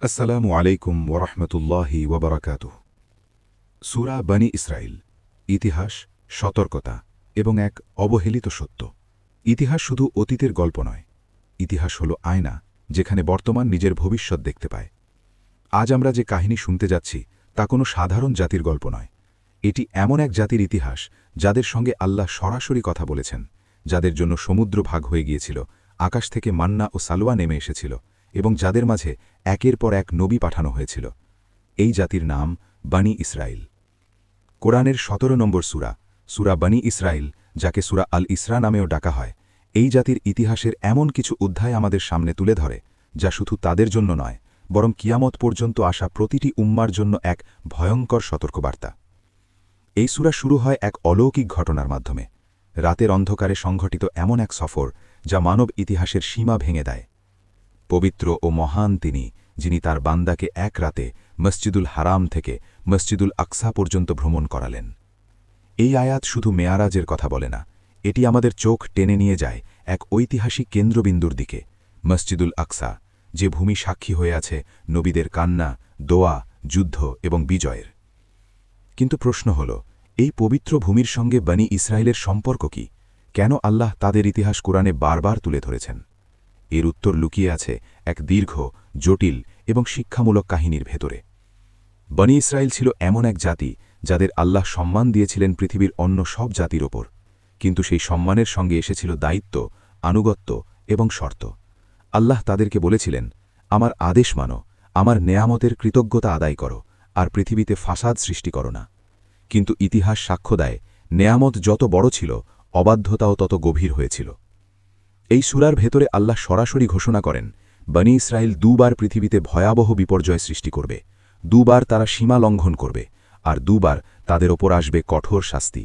আসসালামু আলাইকুম ওরহমতুল্লাহি ওবরাকাতুহ। সূরা বনী ইসরাইল, ইতিহাস, সতর্কতা এবং এক অবহেলিত সত্য। ইতিহাস শুধু অতীতের গল্প নয়, ইতিহাস হল আয়না যেখানে বর্তমান নিজের ভবিষ্যৎ দেখতে পায়। আজ আমরা যে কাহিনী শুনতে যাচ্ছি তা কোনো সাধারণ জাতির গল্প নয়। এটি এমন এক জাতির ইতিহাস যাদের সঙ্গে আল্লাহ সরাসরি কথা বলেছেন, যাদের জন্য সমুদ্র ভাগ হয়ে গিয়েছিল, আকাশ থেকে মান্না ও সালোয়া নেমে এসেছিল এবং যাদের মাঝে একের পর এক নবী পাঠানো হয়েছিল। এই জাতির নাম বনী ইসরাইল। কোরআনের ১৭ নম্বর সূরা, সূরা বনী ইসরাইল, যাকে সূরা আল ইসরা নামেও ডাকা হয়, এই জাতির ইতিহাসের এমন কিছু অধ্যায় আমাদের সামনে তুলে ধরে যা শুধু তাদের জন্য নয়, বরং কিয়ামত পর্যন্ত আসা প্রতিটি উম্মার জন্য এক ভয়ঙ্কর সতর্কবার্তা। এই সূরা শুরু হয় এক অলৌকিক ঘটনার মাধ্যমে, রাতের অন্ধকারে সংঘটিত এমন এক সফর যা মানব ইতিহাসের সীমা ভেঙে দেয়। পবিত্র ও মহান তিনি, যিনি তার বান্দাকে এক রাতে মসজিদুল হারাম থেকে মসজিদুল আকসা পর্যন্ত ভ্রমণ করালেন। এই আয়াত শুধু মেয়ারাজের কথা বলে না, এটি আমাদের চোখ টেনে নিয়ে যায় এক ঐতিহাসিক কেন্দ্রবিন্দুর দিকে, মসজিদুল আকসা, যে ভূমি সাক্ষী হয়ে আছে নবীদের কান্না, দোয়া, যুদ্ধ এবং বিজয়ের। কিন্তু প্রশ্ন হল, এই পবিত্র ভূমির সঙ্গে বনী ইসরায়েলের সম্পর্ক কি? কেন আল্লাহ তাদের ইতিহাস কোরআনে বারবার তুলে ধরেছেন? এর উত্তর লুকিয়ে আছে এক দীর্ঘ, জটিল এবং শিক্ষামূলক কাহিনীর ভেতরে। বনী ইসরায়েল ছিল এমন এক জাতি যাদের আল্লাহ সম্মান দিয়েছিলেন পৃথিবীর অন্য সব জাতির ওপর, কিন্তু সেই সম্মানের সঙ্গে এসেছিল দায়িত্ব, আনুগত্য এবং শর্ত। আল্লাহ তাদেরকে বলেছিলেন, আমার আদেশ মানো, আমার নেয়ামতের কৃতজ্ঞতা আদায় করো, আর পৃথিবীতে ফাসাদ সৃষ্টি করো না। কিন্তু ইতিহাস সাক্ষ্য দেয়, নেয়ামত যত বড় ছিল, অবাধ্যতাও তত গভীর হয়েছিল। এই সূরার ভেতরে আল্লাহ সরাসরি ঘোষণা করেন, বনী ইসরায়েল দুবার পৃথিবীতে ভয়াবহ বিপর্যয় সৃষ্টি করবে, দুবার তারা সীমা লঙ্ঘন করবে, আর দুবার তাদের ওপর আসবে কঠোর শাস্তি।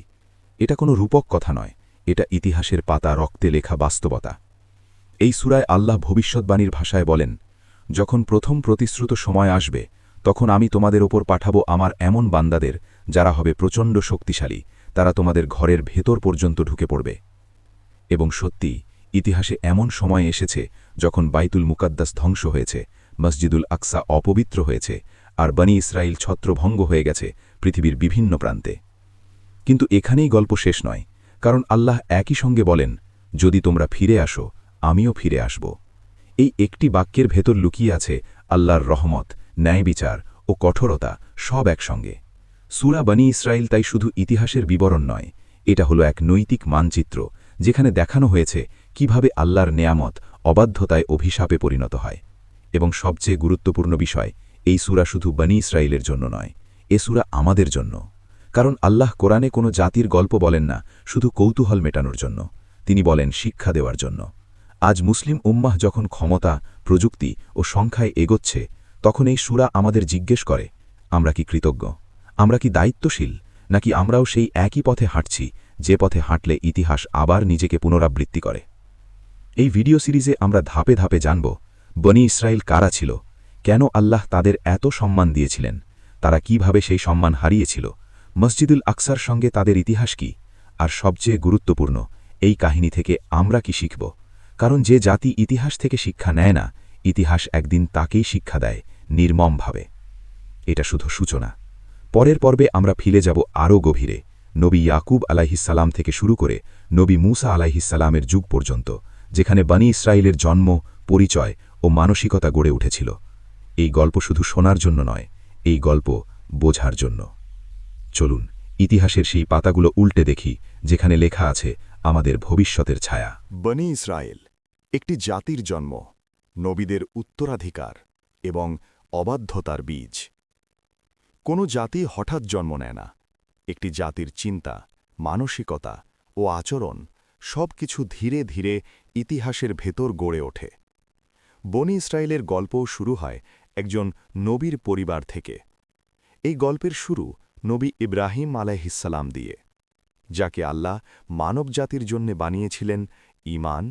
এটা কোনো রূপক কথা নয়, এটা ইতিহাসের পাতা রক্তে লেখা বাস্তবতা। এই সূরায় আল্লাহ ভবিষ্যৎবাণীর ভাষায় বলেন, যখন প্রথম প্রতিশ্রুত সময় আসবে, তখন আমি তোমাদের ওপর পাঠাবো আমার এমন বান্দাদের যারা হবে প্রচণ্ড শক্তিশালী, তারা তোমাদের ঘরের ভেতর পর্যন্ত ঢুকে পড়বে। এবং সত্যি, ইতিহাসে এমন সময় এসেছে যখন বাইতুল মুকাদ্দাস ধ্বংস হয়েছে, মসজিদুল আকসা অপবিত্র হয়েছে, আর বনী ইসরাইল ছত্রভঙ্গ হয়ে গেছে পৃথিবীর বিভিন্ন প্রান্তে। কিন্তু এখানেই গল্প শেষ নয়, কারণ আল্লাহ একই সঙ্গে বলেন, যদি তোমরা ফিরে আসো, আমিও ফিরে আসব। এই একটি বাক্যের ভেতর লুকিয়ে আছে আল্লাহর রহমত, ন্যায়বিচার ও কঠোরতা, সব একসঙ্গে। সূরা বনী ইসরাইল তাই শুধু ইতিহাসের বিবরণ নয়, এটা হলো এক নৈতিক মানচিত্র, যেখানে দেখানো হয়েছে কিভাবে আল্লাহর নেয়ামত অবাধ্যতায় অভিশাপে পরিণত হয়। এবং সবচেয়ে গুরুত্বপূর্ণ বিষয়, এই সূরা শুধু বনী ইসরাইলের জন্য নয়, এ সূরা আমাদের জন্য। কারণ আল্লাহ কোরআনে কোনো জাতির গল্প বলেন না শুধু কৌতূহল মেটানোর জন্য, তিনি বলেন শিক্ষা দেওয়ার জন্য। আজ মুসলিম উম্মাহ যখন ক্ষমতা, প্রযুক্তি ও সংখ্যায় এগোচ্ছে, তখন এই সূরা আমাদের জিজ্ঞেস করে, আমরা কি কৃতজ্ঞ? আমরা কি দায়িত্বশীল? নাকি আমরাও সেই একই পথে হাঁটছি, যে পথে হাঁটলে ইতিহাস আবার নিজেকে পুনরাবৃত্তি করে? এই ভিডিও সিরিজে আমরা ধাপে ধাপে জানব, বনী ইসরায়েল কারা ছিল, কেন আল্লাহ তাদের এত সম্মান দিয়েছিলেন, তারা কিভাবে সেই সম্মান হারিয়েছিল, মসজিদুল আকসার সঙ্গে তাদের ইতিহাস কি, আর সবচেয়ে গুরুত্বপূর্ণ, এই কাহিনী থেকে আমরা কি শিখব। কারণ যে জাতি ইতিহাস থেকে শিক্ষা নেয় না, ইতিহাস একদিন তাকেই শিক্ষা দেয়, নির্মমভাবে। এটা শুধু সূচনা। পরের পর্বে আমরা ফিরে যাব আরও গভীরে, নবী ইয়াকুব আলাইহিসসালাম থেকে শুরু করে নবী মূসা আলাইহিসসালামের যুগ পর্যন্ত, যেখানে বনী ইসরায়েলের জন্ম, পরিচয় ও মানসিকতা গড়ে উঠেছিল। এই গল্প শুধু শোনার জন্য নয়, এই গল্প বোঝার জন্য। চলুন ইতিহাসের সেই পাতাগুলো উল্টে দেখি, যেখানে লেখা আছে আমাদের ভবিষ্যতের ছায়া। বনী ইসরায়েল, একটি জাতির জন্ম, নবীদের উত্তরাধিকার এবং অবাধ্যতার বীজ। কোনো জাতি হঠাৎ জন্ম নেয় না, একটি জাতির চিন্তা, মানসিকতা ও আচরণ সবকিছু ধীরে ধীরে ইতিহাসের ভেতর গড়ে ওঠে। বনী ইসরায়েলের গল্পও শুরু হয় একজন নবীর পরিবার থেকে। এই গল্পের শুরু নবী ইব্রাহিম আলাইহিসসালাম দিয়ে, যাকে আল্লাহ মানবজাতির জন্য বানিয়েছিলেন ঈমান,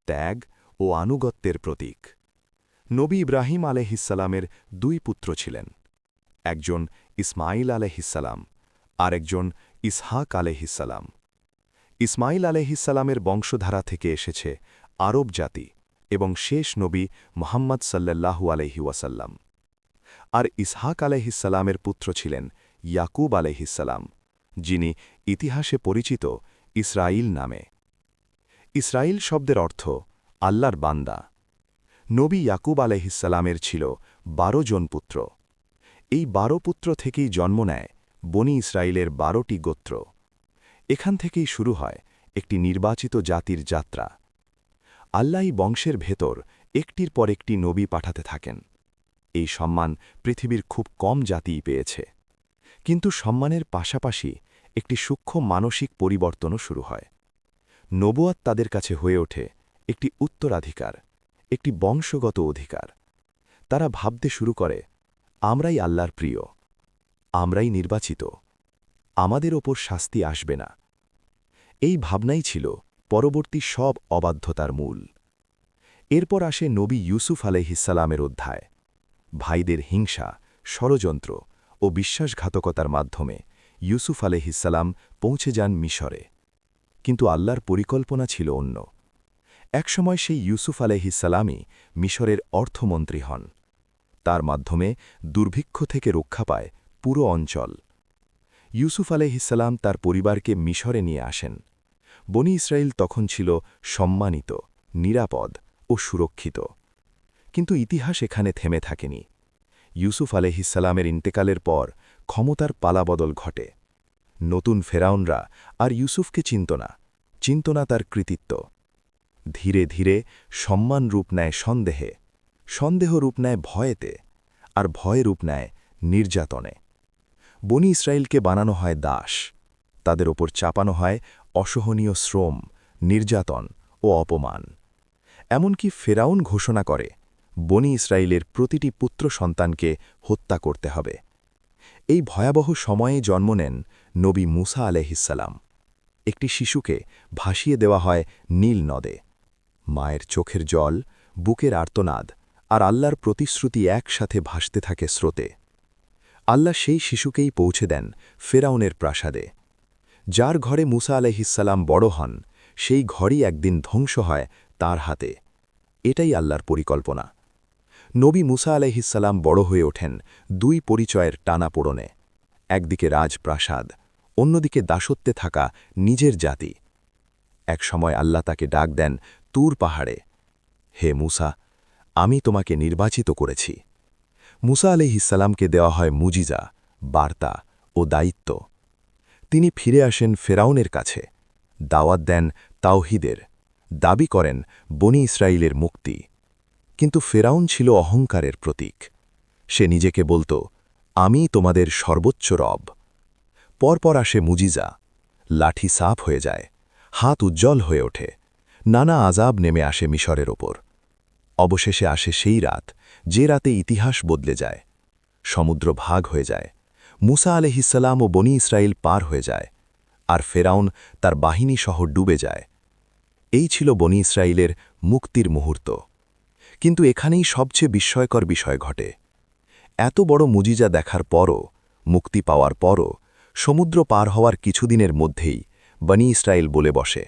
ত্যাগ ও আনুগত্যের প্রতীক। নবী ইব্রাহিম আলাইহিসসালামের দুই পুত্র ছিলেন, একজন ইসমাইল আলাইহিসসালাম আর একজন ইসহাক আলাইহিসসালাম। ইসমাইল আলাইহিসসালামের বংশধারা থেকে এসেছে আরব জাতি এবং শেষ নবী মুহাম্মদ সাল্লাল্লাহু আলাইহি ওয়াসাল্লাম। আর ইসহাক আলাইহিসসালামের পুত্র ছিলেন ইয়াকুব আলাইহিসসালাম, যিনি ইতিহাসে পরিচিত ইসরাইল নামে। ইসরাইল শব্দের অর্থ আল্লাহর বান্দা। নবী ইয়াকুব আলাইহিসসালামের ছিল ১২ জন পুত্র। এই ১২ পুত্র থেকেই জন্ম নেয় বনি ইসরাইলের ১২টি গোত্র। এখান থেকেই শুরু হয় একটি নির্বাচিত জাতির যাত্রা। আল্লাহই বংশের ভেতর একটির পর একটি নবী পাঠাতে থাকেন। এই সম্মান পৃথিবীর খুব কম জাতিই পেয়েছে। কিন্তু সম্মানের পাশাপাশি একটি সূক্ষ্ম মানসিক পরিবর্তনও শুরু হয়। নবুয়াত তাদের কাছে হয়ে ওঠে একটি উত্তরাধিকার, একটি বংশগত অধিকার। তারা ভাবতে শুরু করে, আমরাই আল্লাহর প্রিয়, আমরাই নির্বাচিত, আমাদের ওপর শাস্তি আসবে না। এই ভাবনাই ছিল পরবর্তী সব অবাধ্যতার মূল। এরপর আসে নবী ইউসুফ আলাইহিসসালামের অধ্যায়। ভাইদের হিংসা, ষড়যন্ত্র ও বিশ্বাসঘাতকতার মাধ্যমে ইউসুফ আলাইহিসসালাম পৌঁছে যান মিশরে। কিন্তু আল্লাহর পরিকল্পনা ছিল অন্য। একসময় সেই ইউসুফ আলাইহিসসালামই মিশরের অর্থমন্ত্রী হন। তার মাধ্যমে দুর্ভিক্ষ থেকে রক্ষা পায় পুরো অঞ্চল। ইউসুফ আলাইহিসসালাম তার পরিবারকে মিশরে নিয়ে আসেন। বনি ইসরাইল তখন ছিল সম্মানিত, নিরাপদ ও সুরক্ষিত। কিন্তু ইতিহাস এখানে থেমে থাকেনি। ইউসুফ আলাইহিসসালামের ইন্তেকালের পর ক্ষমতার পালাবদল ঘটে। নতুন ফেরাউনরা আর ইউসুফকে চিনত না তার কৃতিত্ব। ধীরে ধীরে সম্মান রূপ নেয় সন্দেহে, সন্দেহ রূপ নেয় ভয়েতে, আর ভয় রূপ নেয় নির্যাতনে। বনি ইসরাইলকে বানানো হয় দাস, তাদের ওপর চাপানো হয় অসহনীয় শ্রম, নির্যাতন ও অপমান। এমনকি ফেরাউন ঘোষণা করে বনি ইসরাইলের প্রতিটি পুত্র সন্তানকে হত্যা করতে হবে। এই ভয়াবহ সময়ে জন্ম নেন নবী মুসা আলাইহিসসালাম। একটি শিশুকে ভাসিয়ে দেওয়া হয় নীল নদে। মায়ের চোখের জল, বুকের আর্তনাদ আর আল্লাহর প্রতিশ্রুতি একসাথে ভাসতে থাকে স্রোতে। আল্লাহ সেই শিশুকেই পৌঁছে দেন ফেরাউনের প্রাসাদে। যার ঘরে মুসা আলাইহিসসালাম বড় হন, সেই ঘরই একদিন ধ্বংস হয় তার হাতে। এটাই আল্লাহর পরিকল্পনা। নবী মুসা আলাইহিসসালাম বড় হয়ে ওঠেন দুই পরিচয়ের টানাপোড়নে। একদিকে রাজপ্রাসাদ, অন্যদিকে দাসত্বে থাকা নিজের জাতি। এক সময় আল্লাহ তাকে ডাক দেন তুর পাহাড়ে, হে মুসা, আমি তোমাকে নির্বাচিত করেছি। মুসা আলাইহিসসালামকে দেওয়া হয় মুজিজা, বার্তা ও দায়িত্ব। তিনি ফিরে আসেন ফেরাউনের কাছে, দাওয়াত দেন তাওহিদের, দাবি করেন বনি ইসরাইলের মুক্তি। কিন্তু ফেরাউন ছিল অহংকারের প্রতীক। সে নিজেকে বলত, আমি তোমাদের সর্বোচ্চ রব। পরপর আসে মুজিজা, লাঠি সাফ হয়ে যায়, হাত উজ্জ্বল হয়ে ওঠে, নানা আজাব নেমে আসে মিশরের ওপর। অবশেষে আসে সেই রাত, যে রাতে ইতিহাস বদলে যায়। সমুদ্র ভাগ হয়ে যায়, মুসা আলাইহিসসালাম ও বনি ইসরাইল পার হয়ে যায়, আর ফেরাউন তার বাহিনী সহ ডুবে যায়। এই ছিল বনি ইসরাইলের মুক্তির মুহূর্ত। কিন্তু এখানেই সবচেয়ে বিস্ময়কর বিষয় ঘটে। এত বড় মুজিজা দেখার পরও, মুক্তি পাওয়ার পরও, সমুদ্র পার হওয়ার কিছুদিনের মধ্যেই বনি ইসরাইল বলে বসে,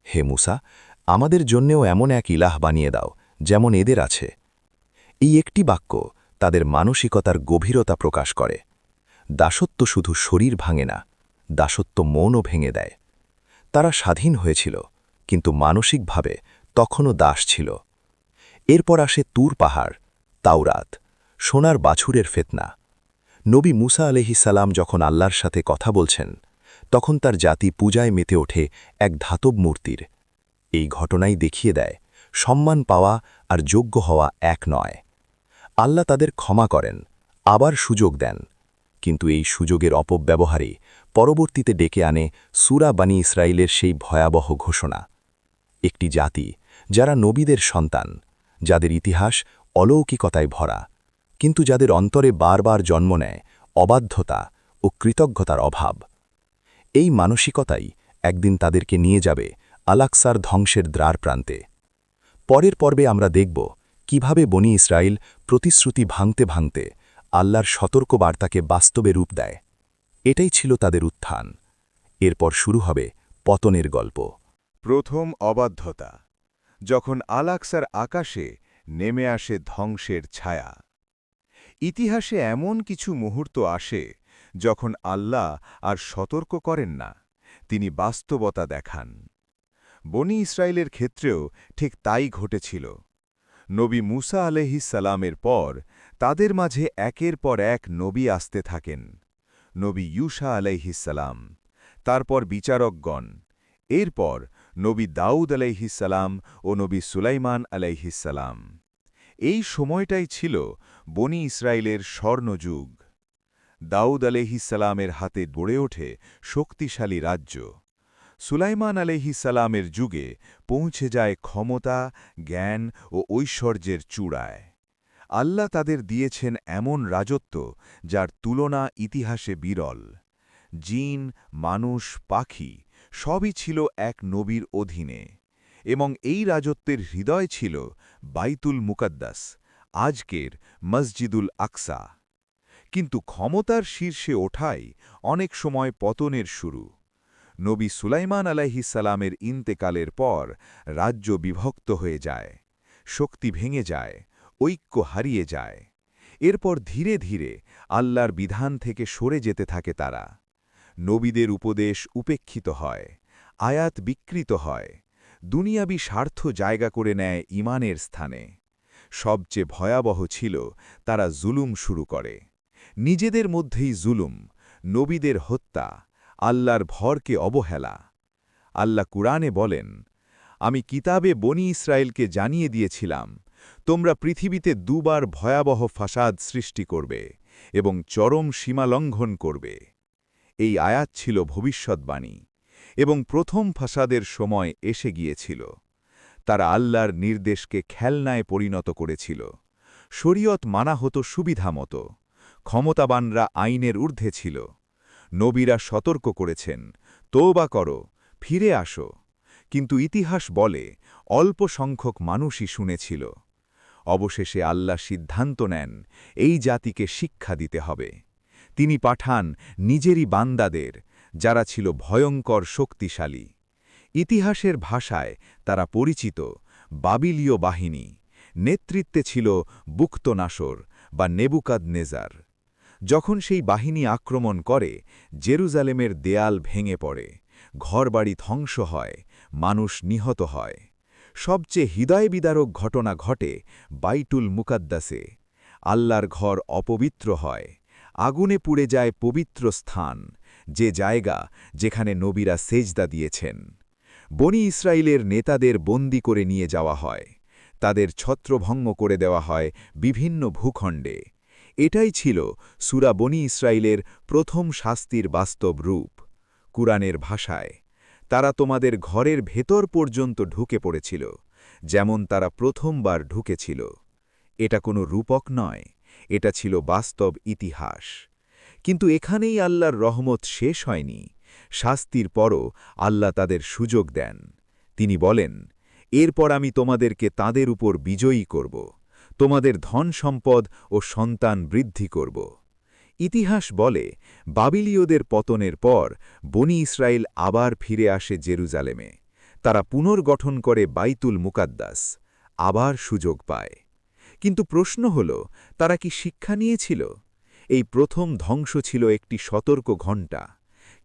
হে মুসা, আমাদের জন্যেও এমন এক ইলাহ বানিয়ে দাও যেমন এদের আছে। এই একটি বাক্য তাদের মানসিকতার গভীরতা প্রকাশ করে। দাসত্ব শুধু শরীর ভাঙে না, দাসত্ব মনও ভেঙে দেয়। তারা স্বাধীন হয়েছিল, কিন্তু মানসিকভাবে তখনও দাস ছিল। এরপর আসে তুর পাহাড়, তাওরাত, সোনার বাছুরের ফেতনা। নবী মুসা আলাইহিসসালাম যখন আল্লাহর সাথে কথা বলছেন, তখন তার জাতি পূজায় মেতে ওঠে এক ধাতব মূর্তির। এই ঘটনাই দেখিয়ে দেয়, সম্মান পাওয়া আর যোগ্য হওয়া এক নয়। আল্লাহ তাদের ক্ষমা করেন, আবার সুযোগ দেন, কিন্তু এই সুযোগের অপব্যবহারই পরবর্তীতে ডেকে আনে সূরা বনি ইসরাইলের সেই ভয়াবহ ঘোষণা। একটি জাতি যারা নবীদের সন্তান, যাদের ইতিহাস অলৌকিকতায় ভরা, কিন্তু যাদের অন্তরে বারবার জন্ম নেয় অবাধ্যতা ও কৃতজ্ঞতার অভাব। এই মানসিকতাই একদিন তাদেরকে নিয়ে যাবে আলাকসার ধ্বংসের দ্বার প্রান্তে। পরের পর্বে আমরা দেখব কিভাবে বনি ইসরাইল প্রতিশ্রুতি ভাঙতে ভাঙতে আল্লাহর সতর্ক বার্তাকে বাস্তবে রূপ দেয়। এটাই ছিল তাদের উত্থান। এরপর শুরু হবে পতনের গল্প। প্রথম অবাধ্যতা, যখন আলাকসার আকাশে নেমে আসে ধ্বংসের ছায়া। ইতিহাসে এমন কিছু মুহূর্ত আসে যখন আল্লাহ আর সতর্ক করেন না, তিনি বাস্তবতা দেখান। বনি ইসরায়েলের ক্ষেত্রেও ঠিক তাই ঘটেছিল। নবী মুসা আলাইহিসসালামের পর তাদের মাঝে একের পর এক নবী আসতে থাকেন। নবী ইউসা আলাইহিসসালাম, তারপর বিচারকগণ, এরপর নবী দাউদ আলাইহিসসালাম ও নবী সুলাইমান আলাইহিসসালাম। এই সময়টাই ছিল বনি ইসরায়েলের স্বর্ণযুগ। দাউদ আলাইহিসসালামের হাতে গড়ে ওঠে শক্তিশালী রাজ্য। সুলাইমান আলাইহিসসালামের যুগে পৌঁছে যায় ক্ষমতা, জ্ঞান ও ঐশ্বর্যের চূড়ায়। আল্লাহ তাদের দিয়েছেন এমন রাজত্ব যার তুলনা ইতিহাসে বিরল। জিন, মানুষ, পাখি সবই ছিল এক নবীর অধীনে, এবং এই রাজত্বের হৃদয় ছিল বাইতুল মুকাদ্দাস, আজকের মসজিদুল আকসা। কিন্তু ক্ষমতার শীর্ষে ওঠাই অনেক সময় পতনের শুরু। নবী সুলাইমান আলাইহিসসালামের ইন্তেকালের পর রাজ্য বিভক্ত হয়ে যায়, শক্তি ভেঙে যায়, ঐক্য হারিয়ে যায়। এরপর ধীরে ধীরে আল্লাহর বিধান থেকে সরে যেতে থাকে তারা। নবীদের উপদেশ উপেক্ষিত হয়, আয়াত বিকৃত হয়, দুনিয়াবি স্বার্থ জায়গা করে নেয় ঈমানের স্থানে। সবচেয়ে ভয়াবহ ছিল তারা জুলুম শুরু করে। নিজেদের মধ্যেই জুলুম, নবীদের হত্যা, আল্লাহর ভরকে অবহেলা। আল্লাহ কুরআনে বলেন, আমি কিতাবে বনি ইসরায়েলকে জানিয়ে দিয়েছিলাম, তোমরা পৃথিবীতে দুবার ভয়াবহ ফাসাদ সৃষ্টি করবে এবং চরম সীমালঙ্ঘন করবে। এই আয়াত ছিল ভবিষ্যৎবাণী, এবং প্রথম ফাসাদের সময় এসে গিয়েছিল। তারা আল্লাহর নির্দেশকে খেলনায় পরিণত করেছিল। শরীয়ত মানা হতো সুবিধামতো, ক্ষমতাবানরা আইনের ঊর্ধ্বে ছিল। নবীরা সতর্ক করেছেন, তওবা করো, ফিরে আসো, কিন্তু ইতিহাস বলে অল্প সংখ্যক মানুষই শুনেছিল। অবশেষে আল্লাহ সিদ্ধান্ত নেন, এই জাতিকে শিক্ষা দিতে হবে। তিনি পাঠান নিজেরই বান্দাদের, যারা ছিল ভয়ঙ্কর শক্তিশালী। ইতিহাসের ভাষায় তারা পরিচিত বাবিলীয় বাহিনী, নেতৃত্বে ছিল বুখতনাসর বা নেবুকাদনেজার। যখন সেই বাহিনী আক্রমণ করে, জেরুজালেমের দেয়াল ভেঙে পড়ে, ঘরবাড়ি ধ্বংস হয়, মানুষ নিহত হয়। সবচেয়ে হৃদয়বিদারক ঘটনা ঘটে বাইতুল মুকাদ্দাসে। আল্লাহর ঘর অপবিত্র হয়, আগুনে পুড়ে যায় পবিত্র স্থান, যে জায়গা যেখানে নবীরা সেজদা দিয়েছেন। বনি ইসরায়েলের নেতাদের বন্দী করে নিয়ে যাওয়া হয়, তাদের ছত্রভঙ্গ করে দেওয়া হয় বিভিন্ন ভূখণ্ডে। এটাই ছিল সূরা বনি ইসরায়েলের প্রথম শাস্তির বাস্তব রূপ। কুরআনের ভাষায়, তারা তোমাদের ঘরের ভেতর পর্যন্ত ঢুকে পড়েছিল, যেমন তারা প্রথমবার ঢুকেছিল। এটা কোনো রূপক নয়, এটা ছিল বাস্তব ইতিহাস। কিন্তু এখানেই আল্লাহর রহমত শেষ হয়নি। শাস্তির পরও আল্লাহ তাদের সুযোগ দেন। তিনি বলেন, এরপর আমি তোমাদেরকে তাদের উপর বিজয়ী করব, তোমাদের ধন সম্পদ ও সন্তান বৃদ্ধি করব। ইতিহাস বলে, বাবিলীয়দের পতনের পর বনি ইসরায়েল আবার ফিরে আসে জেরুজালেমে। তারা পুনর্গঠন করে বাইতুল মুকাদ্দাস, আবার সুযোগ পায়। কিন্তু প্রশ্ন হল, তারা কি শিক্ষা নিয়েছিল? এই প্রথম ধ্বংস ছিল একটি সতর্ক ঘণ্টা,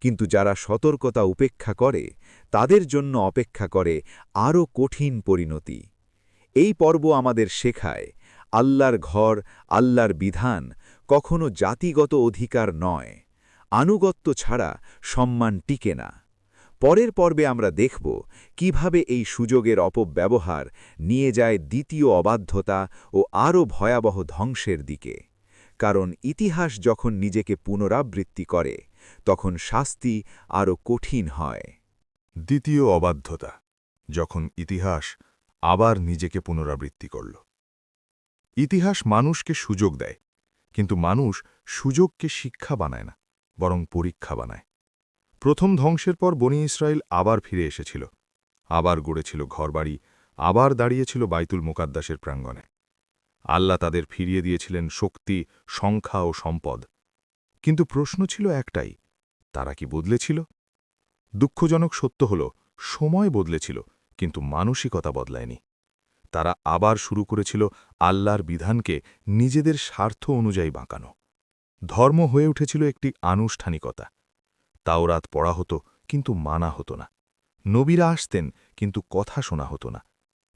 কিন্তু যারা সতর্কতা উপেক্ষা করে, তাদের জন্য অপেক্ষা করে আরও কঠিন পরিণতি। এই পর্ব আমাদের শেখায়, আল্লাহর ঘর, আল্লাহর বিধান কখনো জাতিগত অধিকার নয়। আনুগত্য ছাড়া সম্মান টিকে না। পরের পর্বে আমরা দেখব কিভাবে এই সুযোগের অপব্যবহার নিয়ে যায় দ্বিতীয় অবাধ্যতা ও আরও ভয়াবহ ধ্বংসের দিকে। কারণ ইতিহাস যখন নিজেকে পুনরাবৃত্তি করে, তখন শাস্তি আরও কঠিন হয়। দ্বিতীয় অবাধ্যতা, যখন ইতিহাস আবার নিজেকে পুনরাবৃত্তি করল। ইতিহাস মানুষকে সুযোগ দেয়, কিন্তু মানুষ সুযোগকে শিক্ষা বানায় না, বরং পরীক্ষা বানায়। প্রথম ধ্বংসের পর বনি ইসরায়েল আবার ফিরে এসেছিল, আবার গড়েছিল ঘরবাড়ি, আবার দাঁড়িয়েছিল বাইতুল মুকাদ্দাসের প্রাঙ্গণে। আল্লাহ তাদের ফিরিয়ে দিয়েছিলেন শক্তি, সংখ্যা ও সম্পদ। কিন্তু প্রশ্ন ছিল একটাই, তারা কি বদলেছিল? দুঃখজনক সত্য হল, সময় বদলেছিল, কিন্তু মানসিকতা বদলায়নি। তারা আবার শুরু করেছিল আল্লাহর বিধানকে নিজেদের স্বার্থ অনুযায়ী বাঁকানো। ধর্ম হয়ে উঠেছিল একটি আনুষ্ঠানিকতা। তাওরাত পড়া হতো কিন্তু মানা হতো না। নবীরা আসতেন কিন্তু কথা শোনা হতো না।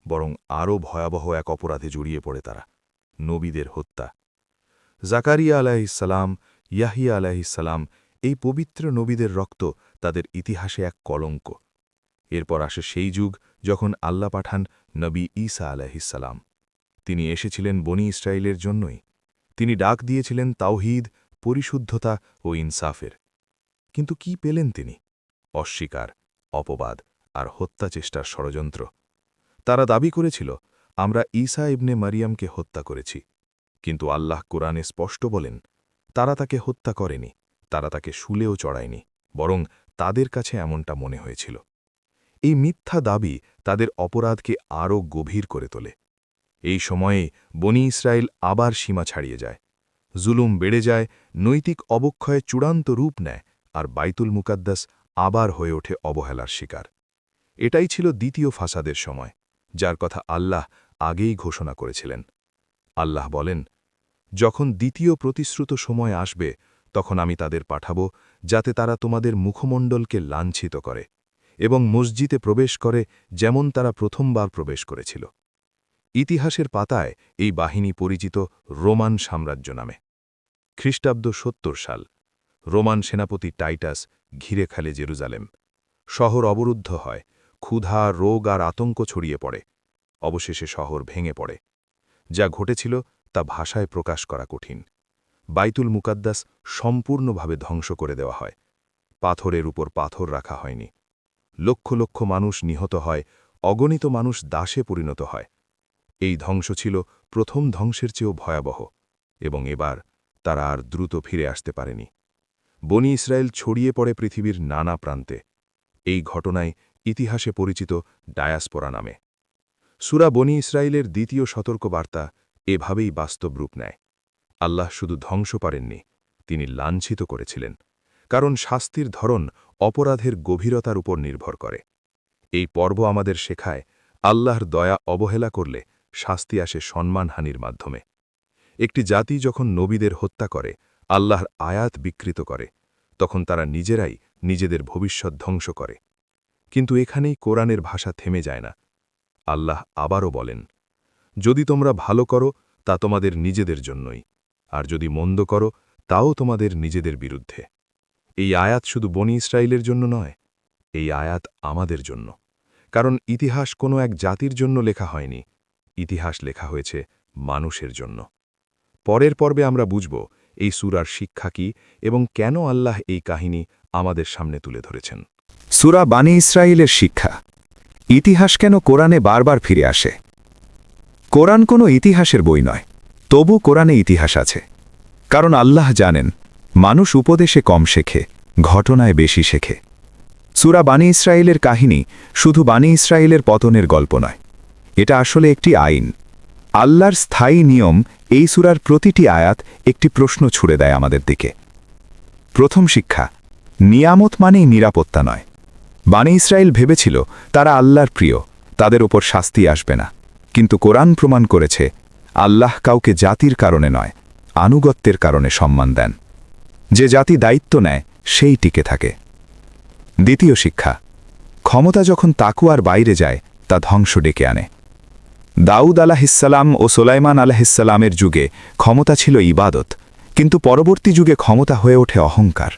বরং আরও ভয়াবহ এক অপরাধে জড়িয়ে পড়ে তারা, নবীদের হত্যা। জাকারিয়া আলাইহিসসালাম, ইয়াহিয়া আলাইহিসসালাম, এই পবিত্র নবীদের রক্ত তাদের ইতিহাসে এক কলঙ্ক। এরপর আসে সেই যুগ যখন আল্লাহ পাঠান নবী ঈসা আলাইহিসসালাম। তিনি এসেছিলেন বনি ইসরায়েলের জন্যই। তিনি ডাক দিয়েছিলেন তাওহীদ, পরিশুদ্ধতা ও ইনসাফের। কিন্তু কি পেলেন তিনি? অস্বীকার, অপবাদ আর হত্যাচেষ্টার ষড়যন্ত্র। তারা দাবি করেছিল, আমরা ঈসা ইবনে মারিয়ামকে হত্যা করেছি। কিন্তু আল্লাহ কোরআনে স্পষ্ট বলেন, তারা তাকে হত্যা করেনি, তারা তাকে শুলেও চড়ায়নি, বরং তাদের কাছে এমনটা মনে হয়েছিল। এই মিথ্যা দাবি তাদের অপরাধকে আরও গভীর করে তোলে। এই সময়ে বনি ইসরায়েল আবার সীমা ছাড়িয়ে যায়। জুলুম বেড়ে যায়, নৈতিক অবক্ষয়ে চূড়ান্ত রূপ নেয়, আর বাইতুল মুকাদ্দাস আবার হয়ে ওঠে অবহেলার শিকার। এটাই ছিল দ্বিতীয় ফাসাদের সময়, যার কথা আল্লাহ আগেই ঘোষণা করেছিলেন। আল্লাহ বলেন, যখন দ্বিতীয় প্রতিশ্রুত সময় আসবে তখন আমি তাদের পাঠাব যাতে তারা তোমাদের মুখমণ্ডলকে লাঞ্ছিত করে এবং মসজিদে প্রবেশ করে যেমন তারা প্রথমবার প্রবেশ করেছিল। ইতিহাসের পাতায় এই বাহিনী পরিচিত রোমান সাম্রাজ্য নামে। খ্রিস্টাব্দ ৭০ সাল, রোমান সেনাপতি টাইটাস ঘিরে ফেলে জেরুজালেম। শহর অবরুদ্ধ হয়, ক্ষুধা, রোগ আর আতঙ্ক ছড়িয়ে পড়ে। অবশেষে শহর ভেঙে পড়ে। যা ঘটেছিল তা ভাষায় প্রকাশ করা কঠিন। বাইতুল মুকাদ্দাস সম্পূর্ণভাবে ধ্বংস করে দেওয়া হয়। পাথরের উপর পাথর রাখা হয়নি। লক্ষ লক্ষ মানুষ নিহত হয়, অগণিত মানুষ দাসে পরিণত হয়। এই ধ্বংস ছিল প্রথম ধ্বংসের চেয়েও ভয়াবহ, এবং এবার তারা আর দ্রুত ফিরে আসতে পারেনি। বনি ইসরায়েল ছড়িয়ে পড়ে পৃথিবীর নানা প্রান্তে। এই ঘটনায় ইতিহাসে পরিচিত ডায়াসপোরা নামে। সূরা বনি ইসরায়েলের দ্বিতীয় সতর্কবার্তা এভাবেই বাস্তব রূপ নেয়। আল্লাহ শুধু ধ্বংস পারেননি, তিনি লাঞ্ছিত করেছিলেন, কারণ শাস্তির ধরন অপরাধের গভীরতার উপর নির্ভর করে। এই পর্ব আমাদের শেখায়, আল্লাহর দয়া অবহেলা করলে শাস্তি আসে সম্মানহানির মাধ্যমে। একটি জাতি যখন নবীদের হত্যা করে, আল্লাহর আয়াত বিকৃত করে, তখন তারা নিজেরাই নিজেদের ভবিষ্যৎ ধ্বংস করে। কিন্তু এখানেই কোরআনের ভাষা থেমে যায় না। আল্লাহ আবারও বলেন, যদি তোমরা ভালো করো তা তোমাদের নিজেদের জন্যই, আর যদি মন্দ করো তাও তোমাদের নিজেদের বিরুদ্ধে। এই আয়াত শুধু বনি ইসরায়েলের জন্য নয়, এই আয়াত আমাদের জন্য। কারণ ইতিহাস কোনো এক জাতির জন্য লেখা হয়নি, ইতিহাস লেখা হয়েছে মানুষের জন্য। পরের পর্বে আমরা বুঝব এই সূরার শিক্ষা কি এবং কেন আল্লাহ এই কাহিনী আমাদের সামনে তুলে ধরেছেন। সূরা বানি ইসরায়েলের শিক্ষা। ইতিহাস কেন কোরআনে বারবার ফিরে আসে? কোরআন কোনো ইতিহাসের বই নয়, তবু কোরআনে ইতিহাস আছে। কারণ আল্লাহ জানেন, মানুষ উপদেশে কম শেখে, ঘটনায় বেশি শেখে। সূরা বানি ইসরায়েলের কাহিনী শুধু বানি ইসরায়েলের পতনের গল্প নয়, এটা আসলে একটি আইন। আল্লাহর স্থায়ী নিয়ম। এই সূরার প্রতিটি আয়াত একটি প্রশ্ন ছুড়ে দেয় আমাদের দিকে। প্রথম শিক্ষা, নিয়ামত মানেই নিরাপত্তা নয়। বানি ইসরায়েল ভেবেছিল তারা আল্লাহর প্রিয়, তাদের ওপর শাস্তি আসবে না। কিন্তু কোরআন প্রমাণ করেছে, আল্লাহ কাউকে জাতির কারণে নয়, আনুগত্যের কারণে সম্মান দেন। যে জাতি দায়িত্ব নেয় সেই টিকে থাকে। দ্বিতীয় শিক্ষা, ক্ষমতা যখন তাকুয়ার বাইরে যায় তা ধ্বংস ডেকে আনে। দাউদ আলাহিসাল্লাম ও সোলাইমান আলাহিসাল্লামের যুগে ক্ষমতা ছিল ইবাদত, কিন্তু পরবর্তী যুগে ক্ষমতা হয়ে ওঠে অহংকার।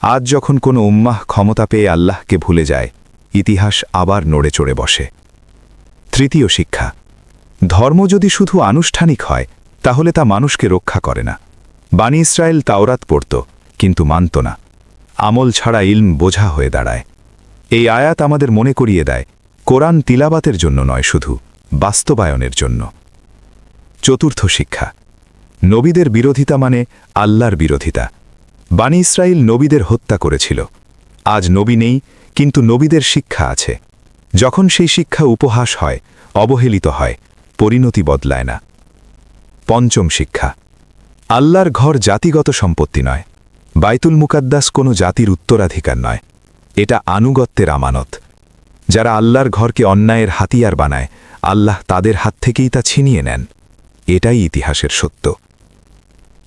আজ যখন কোনো উম্মাহ ক্ষমতা পেয়ে আল্লাহকে ভুলে যায়, ইতিহাস আবার নড়ে চড়ে বসে। তৃতীয় শিক্ষা, ধর্ম যদি শুধু আনুষ্ঠানিক হয় তাহলে তা মানুষকে রক্ষা করে না। বানি ইসরায়েল তাওরাত পড়ত, কিন্তু মানত না। আমল ছাড়া ইলম বোঝা হয়ে দাঁড়ায়। এই আয়াত আমাদের মনে করিয়ে দেয়, কোরআন তিলাবাতের জন্য নয়, শুধু বাস্তবায়নের জন্য। চতুর্থ শিক্ষা, নবীদের বিরোধিতা মানে আল্লাহর বিরোধিতা। বানি ইসরায়েল নবীদের হত্যা করেছিল। আজ নবী নেই, কিন্তু নবীদের শিক্ষা আছে। যখন সেই শিক্ষা উপহাস হয়, অবহেলিত হয়, পরিণতি বদলায় না। পঞ্চম শিক্ষা, আল্লাহর ঘর জাতিগত সম্পত্তি নয়। বাইতুল মুকাদ্দাস কোনো জাতির উত্তরাধিকার নয়, এটা আনুগত্যের আমানত। যারা আল্লাহর ঘরকে অন্যায়ের হাতিয়ার বানায় আল্লাহ তাদের হাত থেকেই তা ছিনিয়ে নেন। এটাই ইতিহাসের সত্য।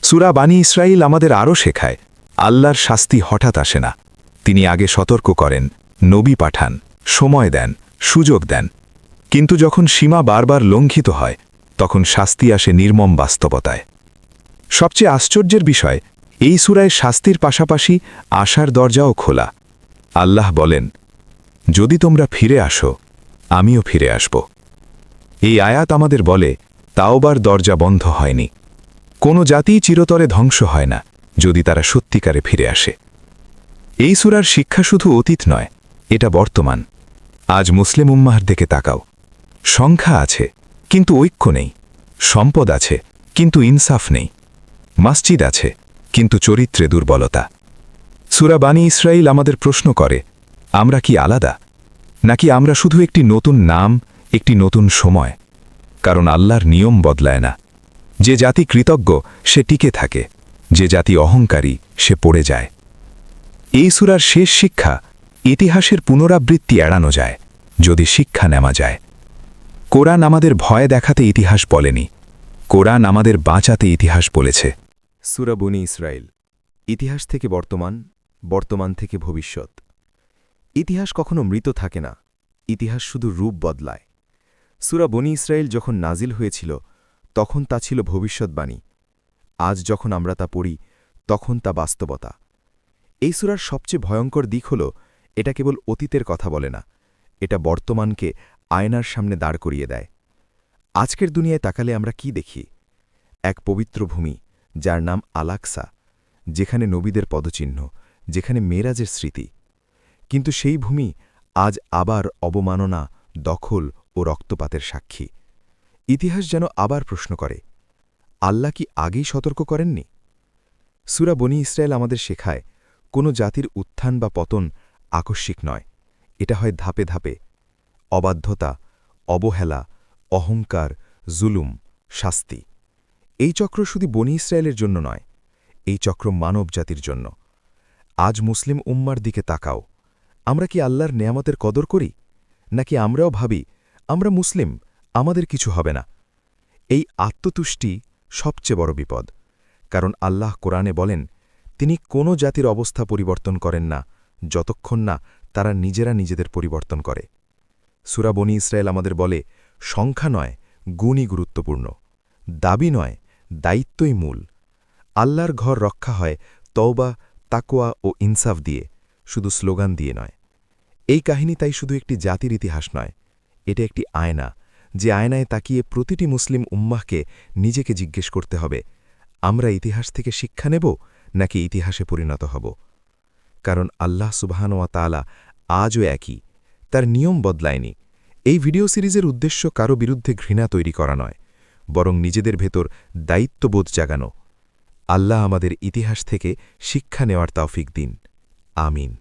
সূরা বানী ইসরাইল আমাদের আরও শেখায় আল্লাহর শাস্তি হঠাৎ আসে না। তিনি আগে সতর্ক করেন, নবী পাঠান, সময় দেন, সুযোগ দেন। কিন্তু যখন সীমা বারবার লঙ্ঘিত হয় তখন শাস্তি আসে নির্মম বাস্তবতায়। সবচেয়ে আশ্চর্যের বিষয়, এই সূরায় শাস্তির পাশাপাশি আশার দরজাও খোলা। আল্লাহ বলেন, যদি তোমরা ফিরে আসো আমিও ফিরে আসব। এই আয়াত আমাদের বলে তাওবার দরজা বন্ধ হয়নি। কোনো জাতিই চিরতরে ধ্বংস হয় না যদি তারা সত্যিকারে ফিরে আসে। এই সূরার শিক্ষা শুধু অতীত নয়, এটা বর্তমান। আজ মুসলিম উম্মাহর দিকে তাকাও। সংখ্যা আছে কিন্তু ঐক্য নেই, সম্পদ আছে কিন্তু ইনসাফ নেই, মসজিদ আছে কিন্তু চরিত্রে দুর্বলতা। সূরা বানী ইসরাইল আমাদের প্রশ্ন করে, আমরা কি আলাদা, নাকি আমরা শুধু একটি নতুন নাম, একটি নতুন সময়? কারণ আল্লাহর নিয়ম বদলায় না। যে জাতি কৃতজ্ঞ সে টিকে থাকে, যে জাতি অহংকারী সে পড়ে যায়। এই সূরার শেষ শিক্ষা, ইতিহাসের পুনরাবৃত্তি এড়ানো যায় যদি শিক্ষা নেওয়া যায়। কোরআন আমাদের ভয় দেখাতে ইতিহাস বলেনি, কোরআন আমাদের বাঁচাতে ইতিহাস বলেছে। সূরা বনী ইসরাইল, ইতিহাস থেকে বর্তমান, বর্তমান থেকে ভবিষ্যৎ। ইতিহাস কখনো মৃত থাকে না, ইতিহাস শুধু রূপ বদলায়। সূরা বনী ইসরাইল যখন নাজিল হয়েছিল তখন তা ছিল ভবিষ্যৎবাণী। আজ যখন আমরা তা পড়ি তখন তা বাস্তবতা। এই সূরার সবচেয়ে ভয়ঙ্কর দিক হল এটা কেবল অতীতের কথা বলে না, এটা বর্তমানকে আয়নার সামনে দাঁড় করিয়ে দেয়। আজকের দুনিয়ায় তাকালে আমরা কি দেখি? এক পবিত্র ভূমি যার নাম আল-আকসা, যেখানে নবীদের পদচিহ্ন, যেখানে মেরাজের স্মৃতি। কিন্তু সেই ভূমি আজ আবার অবমাননা, দখল ও রক্তপাতের সাক্ষী। ইতিহাস যেন আবার প্রশ্ন করে, আল্লাহ কি আগেই সতর্ক করেননি? সূরা বনী ইসরায়েল আমাদের শেখায়, কোনো জাতির উত্থান বা পতন আকস্মিক নয়, এটা হয় ধাপে ধাপে। অবাধ্যতা, অবহেলা, অহংকার, জুলুম, শাস্তি। এই চক্র শুধু বনী ইসরায়েলের জন্য নয়, এই চক্র মানব জাতির জন্য। আজ মুসলিম উম্মার দিকে তাকাও। আমরা কি আল্লাহর নেয়ামতের কদর করি, নাকি আমরাও ভাবি আমরা মুসলিম, আমাদের কিছু হবে না? এই আত্মতুষ্টি সবচেয়ে বড় বিপদ। কারণ আল্লাহ কোরআনে বলেন, তিনি কোনো জাতির অবস্থা পরিবর্তন করেন না যতক্ষণ না তারা নিজেরা নিজেদের পরিবর্তন করে। সূরা বনী ইসরায়েল আমাদের বলে, সংখ্যা নয়, গুণই গুরুত্বপূর্ণ। দাবি নয়, দায়িত্বই মূল। আল্লাহর ঘর রক্ষা হয় তওবা, তাকওয়া ও ইনসাফ দিয়ে, শুধু স্লোগান দিয়ে নয়। এই কাহিনী তাই শুধু একটি জাতির ইতিহাস নয়, এটা একটি আয়না, যে আয়নায় তাকিয়ে প্রতিটি মুসলিম উম্মাহকে নিজেকে জিজ্ঞেস করতে হবে, আমরা ইতিহাস থেকে শিক্ষা নেব নাকি ইতিহাসে পরিণত হব? কারণ আল্লাহ সুবহানাহু ওয়া তাআলা আজও একই, তার নিয়ম বদলায়নি। এই ভিডিও সিরিজের উদ্দেশ্য কারো বিরুদ্ধে ঘৃণা তৈরি করা নয়, বরং নিজেদের ভেতর দায়িত্ববোধ জাগানো। আল্লাহ আমাদের ইতিহাস থেকে শিক্ষা নেওয়ার তৌফিক দিন। আমিন।